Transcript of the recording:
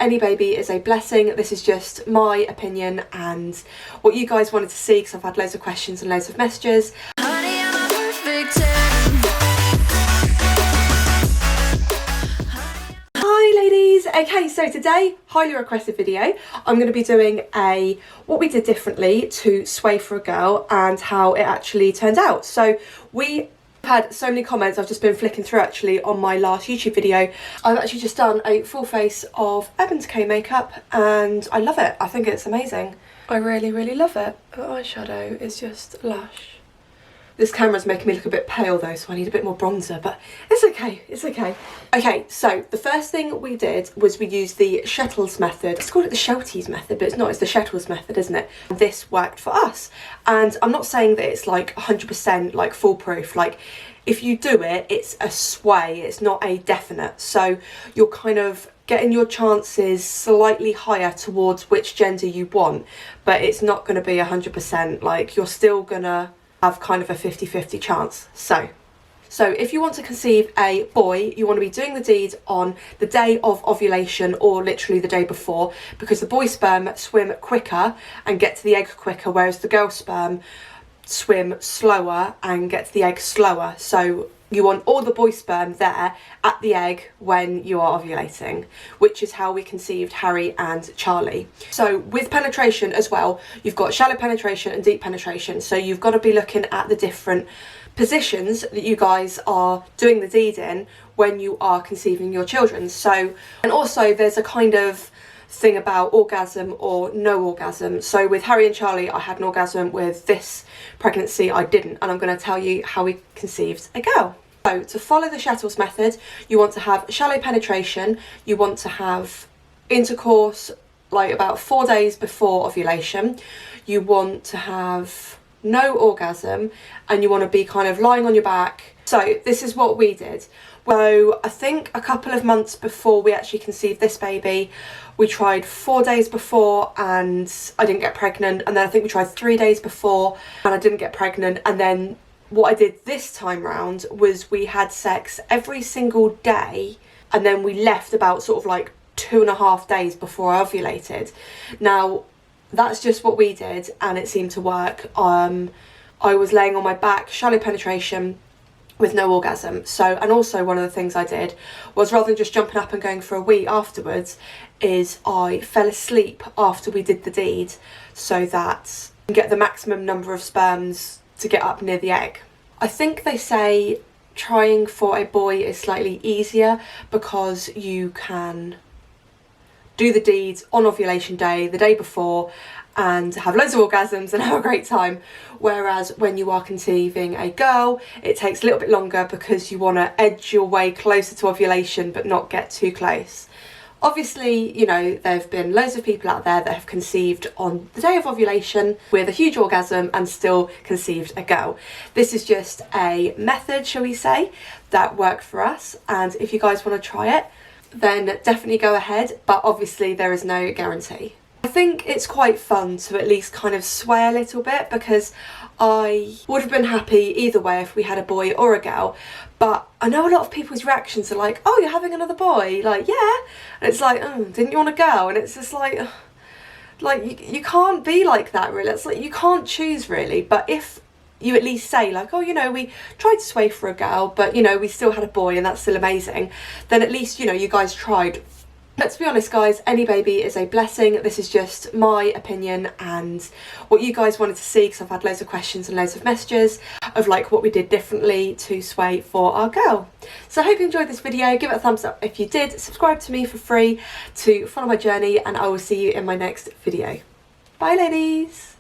any baby is a blessing. This is just my opinion and what you guys wanted to see, because I've had loads of questions and loads of messages. Hi ladies! Okay, so today, highly requested video. I'm going to be doing a what we did differently to sway for a girl and how it actually turned out. So we had so many comments. I've just been flicking through actually on my last YouTube video. I've actually just done a full face of Urban Decay makeup and I love it. I think it's amazing. I really love it. The eyeshadow is just lush. This camera's making me look a bit pale though, so I need a bit more bronzer, but it's okay, it's okay. Okay, so the first thing we did was we used the Shettles method. It's called it the Shelties method, but it's not, it's the Shettles method, isn't it? This worked for us. And I'm not saying that it's like 100% like foolproof. Like if you do it, it's a sway, it's not a definite. So you're kind of getting your chances slightly higher towards which gender you want, but it's not gonna be 100%, like you're still gonna have kind of a 50-50 chance. So if you want to conceive a boy, you want to be doing the deed on the day of ovulation or literally the day before, because the boy sperm swim quicker and get to the egg quicker, whereas the girl sperm swim slower and get to the egg slower. So you want all the boy sperm there at the egg when you are ovulating, which is how we conceived Harry and Charlie. So with penetration as well, you've got shallow penetration and deep penetration. So you've got to be looking at the different positions that you guys are doing the deed in when you are conceiving your children. So, and also there's a kind of thing about orgasm or no orgasm. So with Harry and Charlie, I had an orgasm. With this pregnancy, I didn't, and I'm going to tell you how we conceived a girl. So to follow the Shettles method, you want to have shallow penetration, you want to have intercourse like about 4 days before ovulation, you want to have no orgasm, and you want to be kind of lying on your back. So this is what we did. So I think a couple of months before we actually conceived this baby, we tried 4 days before and I didn't get pregnant, and then I think we tried 3 days before and I didn't get pregnant, and then what I did this time round was we had sex every single day, and then we left about sort of like 2.5 days before I ovulated. Now that's just what we did and it seemed to work. I was laying on my back, shallow penetration with no orgasm. So, and also one of the things I did was, rather than just jumping up and going for a wee afterwards, is I fell asleep after we did the deed so that you get the maximum number of sperms to get up near the egg. I think they say trying for a boy is slightly easier because you can do the deed on ovulation day, the day before, and have loads of orgasms and have a great time, whereas when you are conceiving a girl, it takes a little bit longer because you want to edge your way closer to ovulation but not get too close. Obviously, you know, there have been loads of people out there that have conceived on the day of ovulation with a huge orgasm and still conceived a girl. This is just a method, shall we say, that worked for us, and if you guys want to try it, then definitely go ahead, but obviously there is no guarantee. I think it's quite fun to at least kind of sway a little bit, because I would have been happy either way if we had a boy or a girl, but I know a lot of people's reactions are like, oh, you're having another boy? Like, yeah. And it's like, oh, didn't you want a girl? And it's just like you can't be like that really. It's like you can't choose really. But if you at least say like, oh, you know, we tried to sway for a girl, but you know, we still had a boy and that's still amazing, then at least, you know, you guys tried. But to be honest guys, any baby is a blessing. This is just my opinion and what you guys wanted to see, because I've had loads of questions and loads of messages of like what we did differently to sway for our girl. So I hope you enjoyed this video. Give it a thumbs up if you did. Subscribe to me for free to follow my journey, and I will see you in my next video. Bye ladies.